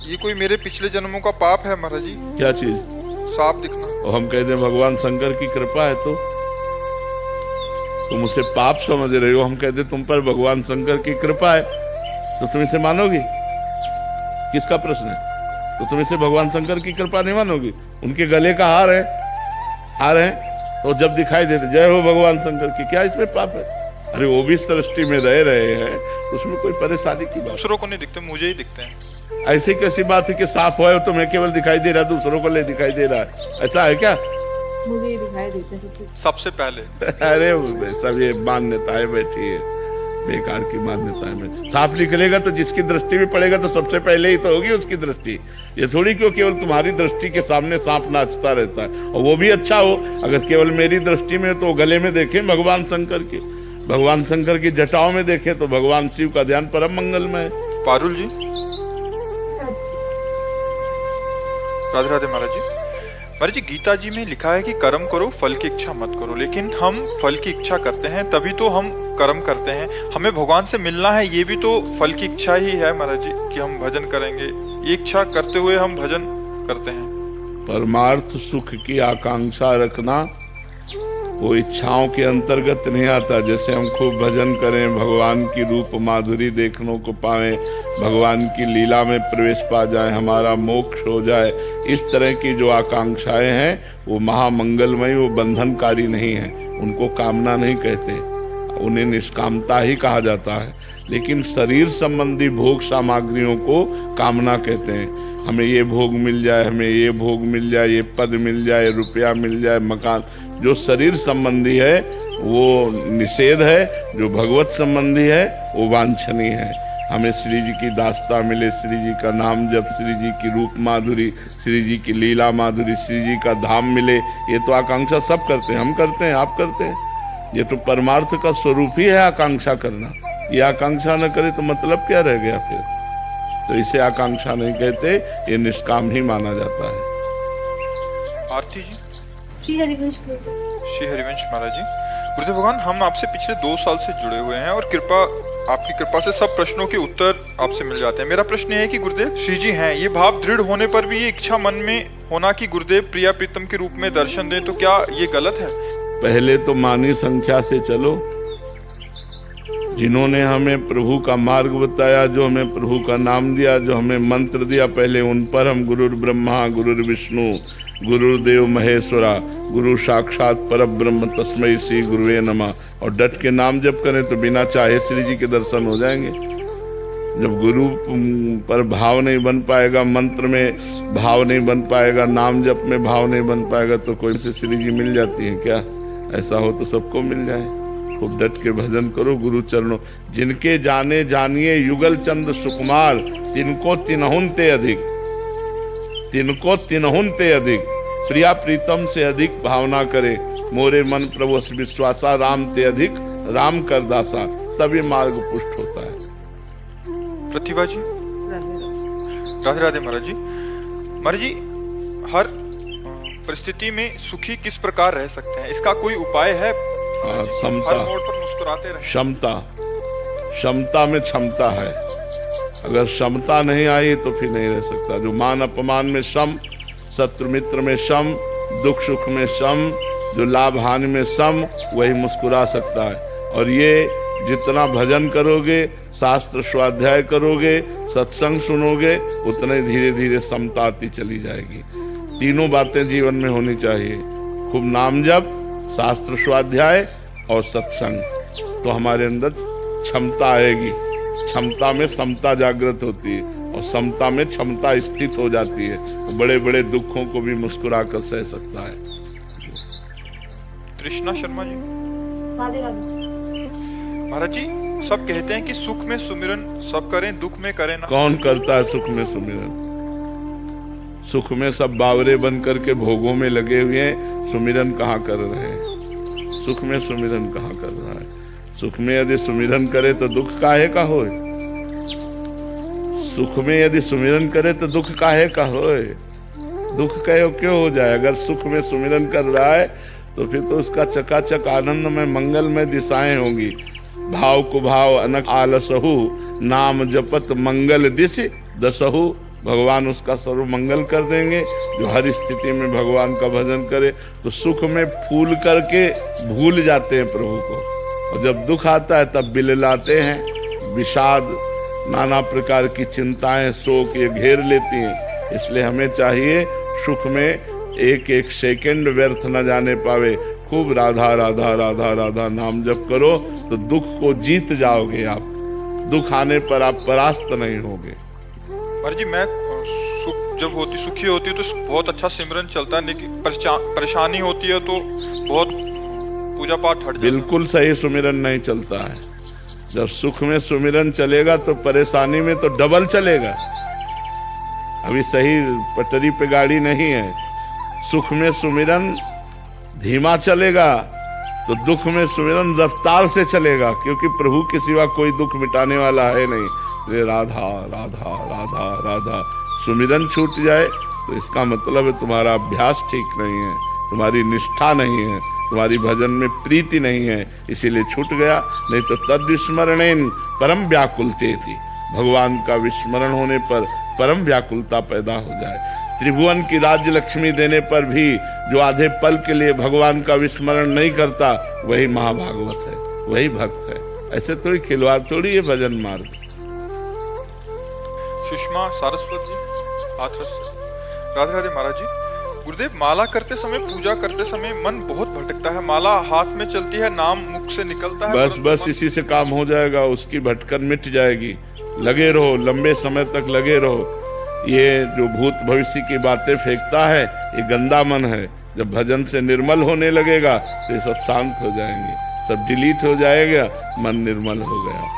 ये कोई मेरे पिछले जन्मों का पाप है महाराज जी। क्या चीज? सांप दिखना। और हम कह दें भगवान शंकर की कृपा है तो तुम उसे पाप समझ रहे हो, हम कह दें तुम पर भगवान शंकर की कृपा है तो तुम इसे मानोगी? किसका प्रश्न है? तो तुम इसे भगवान शंकर की कृपा नहीं मानोगी? उनके गले का हार है तो जब दिखाई देते जय हो भगवान शंकर की, क्या इसमें पाप है? अरे वो भी सृष्टि में रह रहे हैं, उसमें कोई परेशानी की बात? दूसरों को नहीं दिखते, मुझे ही दिखते हैं। ऐसी कैसी बात है कि साफ हो तुम्हें केवल दिखाई दे रहा है, दूसरों को ले दिखाई दे रहा है? ऐसा है क्या? मुझे ही दिखाई देते हैं सबसे पहले। अरे सब ये मान्यताएं बैठी है, बेकार की मान्यताएं में। सांप निकलेगा तो जिसकी दृष्टि में पड़ेगा तो सबसे पहले ही तो होगी उसकी दृष्टि। ये थोड़ी क्यों केवल तुम्हारी दृष्टि के सामने सांप नाचता रहता है, और वो भी अच्छा हो। अगर केवल मेरी दृष्टि में तो गले में देखें भगवान शंकर के, भगवान शंकर की जटाओं में देखें तो भगवान शिव का ध्यान परम मंगलमय है। पारुल जी, राधे राधे महाराज जी। महाराज जी, गीता जी में लिखा है कि कर्म करो, फल की इच्छा मत करो, लेकिन हम फल की इच्छा करते हैं, तभी तो हम कर्म करते हैं। हमें भगवान से मिलना है, ये भी तो फल की इच्छा ही है महाराज जी, कि हम भजन करेंगे। ये इच्छा करते हुए हम भजन करते हैं। परमार्थ सुख की आकांक्षा रखना वो इच्छाओं के अंतर्गत नहीं आता। जैसे हम खूब भजन करें, भगवान की रूप माधुरी देखने को पाएं, भगवान की लीला में प्रवेश पा जाए, हमारा मोक्ष हो जाए, इस तरह की जो आकांक्षाएं हैं वो महामंगलमयी, वो बंधनकारी नहीं है। उनको कामना नहीं कहते, उन्हें निष्कामता ही कहा जाता है। लेकिन शरीर संबंधी भोग सामग्रियों को कामना कहते हैं। हमें ये भोग मिल जाए, हमें ये भोग मिल जाए, ये पद मिल जाए, रुपया मिल जाए, मकान। जो शरीर संबंधी है वो निषेध है, जो भगवत संबंधी है वो वांछनीय है। हमें श्री जी की दास्ता मिले, श्री जी का नाम जप, श्री जी की रूप माधुरी, श्री जी की लीला माधुरी, श्री जी का धाम मिले, ये तो आकांक्षा सब करते हैं। हम करते हैं, आप करते हैं। ये तो परमार्थ का स्वरूप ही है आकांक्षा करना। ये आकांक्षा न करे तो मतलब क्या रह गया फिर? तो इसे आकांक्षा नहीं कहते, ये निष्काम ही माना जाता है। आरती जी। श्री हरिवंश श्री हरिवंश महाराज जी। गुरुदेव भगवान, हम आपसे पिछले 2 साल से जुड़े हुए हैं और आपकी कृपा से सब प्रश्नों के उत्तर आपसे मिल जाते हैं। मेरा प्रश्न है कि गुरुदेव, श्री जी हैं, ये भाव दृढ़ होने पर भी ये इच्छा मन में होना कि गुरुदेव प्रिया प्रीतम के रूप में दर्शन दें, तो क्या ये गलत है? पहले तो मानी संख्या से चलो। जिन्होंने हमें प्रभु का मार्ग बताया, जो हमें प्रभु का नाम दिया, जो हमें मंत्र दिया, पहले उन पर हम गुरुर ब्रह्मा गुरुर विष्णु गुरुदेव महेश्वरा गुरु साक्षात परब्रह्म तस्मै श्री गुरुवे नमः और डट के नाम जप करें तो बिना चाहे श्री जी के दर्शन हो जाएंगे। जब गुरु पर भाव नहीं बन पाएगा, मंत्र में भाव नहीं बन पाएगा, नाम जप में भाव नहीं बन पाएगा, तो कोई से श्री जी मिल जाती है क्या? ऐसा हो तो सबको मिल जाए। खूब डट के भजन करो गुरु चरणों। जिनके जाने जानिए युगल चंद सुकुमार, तिनको तिनहुन ते अधिक, तिनको तिनहुन ते अधिक, प्रिया प्रीतम से अधिक भावना करे। मोरे मन प्रभु विश्वासा, राम ते अधिक राम कर दासा, तभी मार्ग पुष्ट होता है। प्रतिभा जी। राधे राधे महाराज जी। महाराज जी, हर परिस्थिति में सुखी किस प्रकार रह सकते हैं, इसका कोई उपाय है? क्षमता, हर मोड़ पर मुस्कुराते रहे। क्षमता में क्षमता है। अगर क्षमता नहीं आई तो फिर नहीं रह सकता। जो मान अपमान में सम, शत्रु मित्र में सम, दुख सुख में सम, जो लाभ हानि में सम, वही मुस्कुरा सकता है। और ये जितना भजन करोगे, शास्त्र स्वाध्याय करोगे, सत्संग सुनोगे, उतने धीरे धीरे समता आती चली जाएगी। तीनों बातें जीवन में होनी चाहिए, खूब नाम जप, शास्त्र स्वाध्याय और सत्संग, तो हमारे अंदर क्षमता आएगी। क्षमता में समता जागृत होती है और समता में क्षमता स्थित हो जाती है, तो बड़े बड़े दुखों को भी मुस्कुरा कर सह सकता है। कृष्णा शर्मा जी। महाराज जी, सब कहते हैं कि सुख में सुमिरन सब करें, दुख में करें ना। कौन करता है सुख में सुमिरन? सुख में सब बावरे बन करके भोगों में लगे हुए हैं, सुमिरन कहाँ कर रहे हैं? सुख में सुमिरन कहाँ कर रहा है? सुख में यदि सुमिरन करे तो दुख काहे का होए? सुख में यदि सुमिरन करे तो दुख काहे का होए? दुख क्यों हो जाए? अगर सुख में सुमिरन कर रहा है तो फिर तो उसका चकाचक आनंद में मंगल में दिशाएं होंगी। भाव को भाव अनक आलसहु, नाम जपत मंगल दिश दसहु, भगवान उसका सर्व मंगल कर देंगे। जो हर स्थिति में भगवान का भजन करे तो सुख में फूल करके भूल जाते हैं प्रभु को, और जब दुख आता है तब बिललाते हैं। विषाद, नाना प्रकार की चिंताएं, शोक ये घेर लेती हैं। इसलिए हमें चाहिए सुख में एक एक सेकंड व्यर्थ न जाने पावे। खूब राधा राधा राधा राधा नाम जप करो तो दुख को जीत जाओगे आप। दुख आने पर आप परास्त नहीं होगे। महाराज जी, मैं जब सुखी होती है तो बहुत अच्छा सिमरन चलता है, लेकिन परेशानी होती है तो बहुत पूजा पाठ हट जाता है। बिल्कुल सही सुमिरन नहीं चलता है। जब सुख में सुमिरन चलेगा तो परेशानी में तो डबल चलेगा। अभी सही पटरी पे गाड़ी नहीं है। सुख में सुमिरन धीमा चलेगा तो दुख में सुमिरन रफ्तार से चलेगा, क्योंकि प्रभु के सिवा कोई दुख मिटाने वाला है नहीं। रे राधा राधा राधा राधा सुमिरन छूट जाए तो इसका मतलब है तुम्हारा अभ्यास ठीक नहीं है, तुम्हारी निष्ठा नहीं है, तुम्हारी भजन में प्रीति नहीं है, इसीलिए छूट गया। नहीं तो तद विस्मरणेन परम व्याकुलते थी। भगवान का विस्मरण होने पर परम व्याकुलता पैदा हो जाए। त्रिभुवन की राज्य लक्ष्मी देने पर भी जो आधे पल के लिए भगवान का विस्मरण नहीं करता वही महाभागवत है, वही भक्त है। ऐसे थोड़ी खिलवाड़ थोड़ी ये भजन मार्ग। सुषमा सारस्वत जी, हाथरस से। राधे राधे महाराज जी। गुरुदेव, माला करते समय, पूजा करते समय मन बहुत भटकता है। माला हाथ में चलती है, नाम मुख से निकलता है। बस इसी से काम हो जाएगा, उसकी भटकन मिट जाएगी। लगे रहो, लंबे समय तक लगे रहो। ये जो भूत भविष्य की बातें फेंकता है ये गंदा मन है। जब भजन से निर्मल होने लगेगा तो ये सब शांत हो जाएंगे, सब डिलीट हो जाएगा, मन निर्मल हो गया।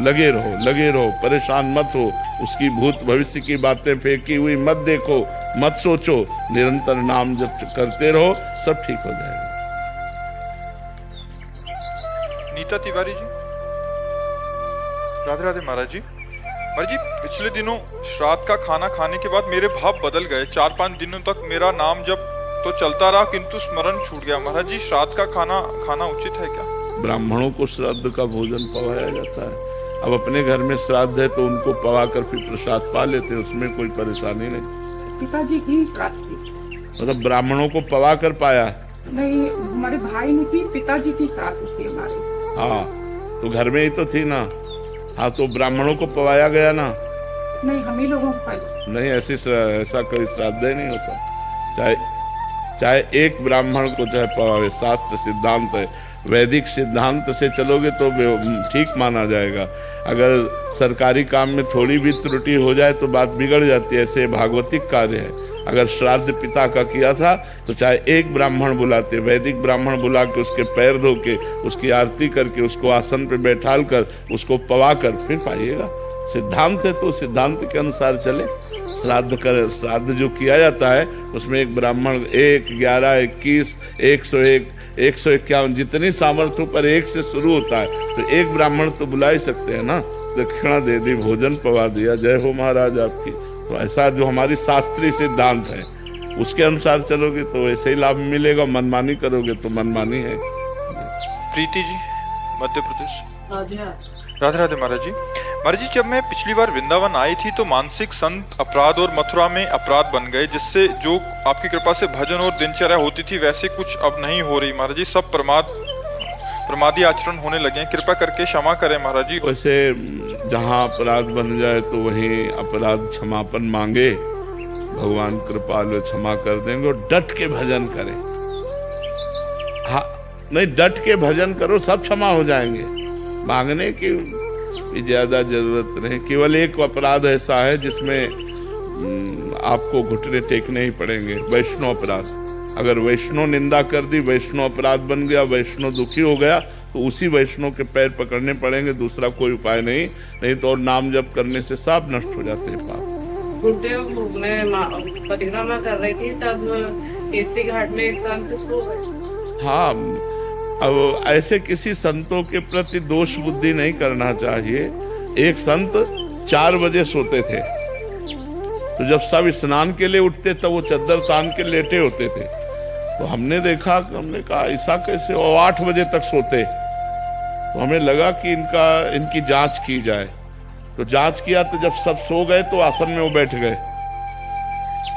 लगे रहो, परेशान मत हो। उसकी भूत भविष्य की बातें फेंकी हुई मत देखो, मत सोचो। निरंतर नाम जब करते रहो, सब ठीक हो जाएगा। नीता तिवारी जी, राधे राधे महाराज जी। महाराज जी, पिछले दिनों श्राद्ध का खाना खाने के बाद मेरे भाव बदल गए। 4-5 दिनों तक मेरा नाम जब तो चलता रहा, किंतु स्मरण छूट गया। महाराज जी, श्राद्ध का खाना खाना उचित है क्या? ब्राह्मणों को श्राद्ध का भोजन पवाया जाता है। अब अपने घर में श्राद्ध है तो उनको पवा कर फिर प्रसाद पा लेते हैं, उसमें कोई परेशानी नहीं। पिताजी की श्राद्ध थी, मतलब ब्राह्मणों को पवा कर पाया? नहीं, हमारे भाई ने की, पिताजी की श्राद्ध थी हमारे। हाँ, तो घर में ही तो थी ना। हाँ, तो ब्राह्मणों को पवाया गया ना? नहीं, हम ही लोगों को पाया। नहीं, ऐसा कोई श्राद्ध ही नहीं होता। चाहे एक ब्राह्मण को चाहे पवावे, शास्त्र सिद्धांत है। वैदिक सिद्धांत से चलोगे तो ठीक माना जाएगा। अगर सरकारी काम में थोड़ी भी त्रुटि हो जाए तो बात बिगड़ जाती है। ऐसे भागवतिक कार्य है। अगर श्राद्ध पिता का किया था तो चाहे एक ब्राह्मण बुलाते, वैदिक ब्राह्मण बुला के उसके पैर धो के, उसकी आरती करके, उसको आसन पे बैठाल कर, उसको पवा कर फिर पाइएगा। सिद्धांत है तो सिद्धांत के अनुसार चले। श्राद्ध जो किया जाता है उसमें एक ब्राह्मण 1, 11, 21, 101, 151 जितनी सामर्थ्य पर 1 से शुरू होता है, तो एक ब्राह्मण तो बुला ही सकते हैं ना। दक्षिणा दे दी, भोजन पवा दिया, जय हो महाराज आपकी। तो ऐसा जो हमारी शास्त्रीय सिद्धांत है उसके अनुसार चलोगे तो वैसे ही लाभ मिलेगा। मनमानी करोगे तो मनमानी है। प्रीति जी, मध्य प्रदेश। राधे राधे महाराज जी। महाराज जी, जब मैं पिछली बार वृंदावन आई थी तो मानसिक संत अपराध और मथुरा में अपराध बन गए, जिससे जो आपकी कृपा से भजन और दिनचर्या होती थी वैसे कुछ अब नहीं हो रही। महाराज जी, सब प्रमादी आचरण होने लगे हैं, कृपा करके क्षमा करें महाराज जी। वैसे जहाँ अपराध बन जाए तो वहीं अपराध क्षमापन मांगे, भगवान कृपालु क्षमा कर देंगे। और डट के भजन करें। हाँ, नहीं, डट के भजन करो, सब क्षमा हो जाएंगे। मांगने की ज्यादा जरूरत नहीं। केवल एक अपराध ऐसा है जिसमें आपको घुटने टेकने ही पड़ेंगे, वैष्णव अपराध। अगर वैष्णव निंदा कर दी, वैष्णव अपराध बन गया, वैष्णव दुखी हो गया, तो उसी वैष्णव के पैर पकड़ने पड़ेंगे, दूसरा कोई उपाय नहीं तो और नाम जप करने से सब नष्ट हो जाते हैं पाप। गुरुदेव, मैं परिक्रमा कर रही थी तब केसरी घाट में संत सो गए। हाँ, अब ऐसे किसी संतों के प्रति दोष बुद्धि नहीं करना चाहिए। एक संत 4 बजे सोते थे, तो जब सब स्नान के लिए उठते तब वो चद्दर तान के लेटे होते थे। तो हमने देखा, हमने कहा ऐसा कैसे, और 8 बजे तक सोते। तो हमें लगा कि इनकी जांच की जाए। तो जांच किया तो जब सब सो गए तो आसन में वो बैठ गए।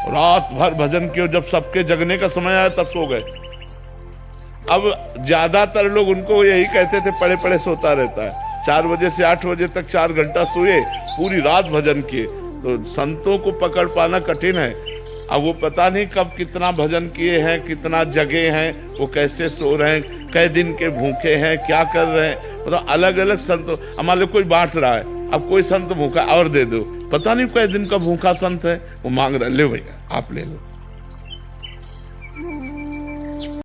रात भर भजन किया, जब सबके जगने का समय आया तब सो गए। अब ज्यादातर लोग उनको यही कहते थे पड़े पड़े सोता रहता है। 4 बजे से 8 बजे तक 4 घंटा सोए, पूरी रात भजन किए। तो संतों को पकड़ पाना कठिन है। अब वो पता नहीं कब कितना भजन किए हैं, कितना जगे हैं, वो कैसे सो रहे हैं, कई दिन के भूखे हैं, क्या कर रहे हैं। मतलब अलग अलग संतों, मान लो कोई बांट रहा है, अब कोई संत भूखा और दे दो, पता नहीं कई दिन का भूखा संत है, वो मांग रहा है, ले भैया आप ले लो।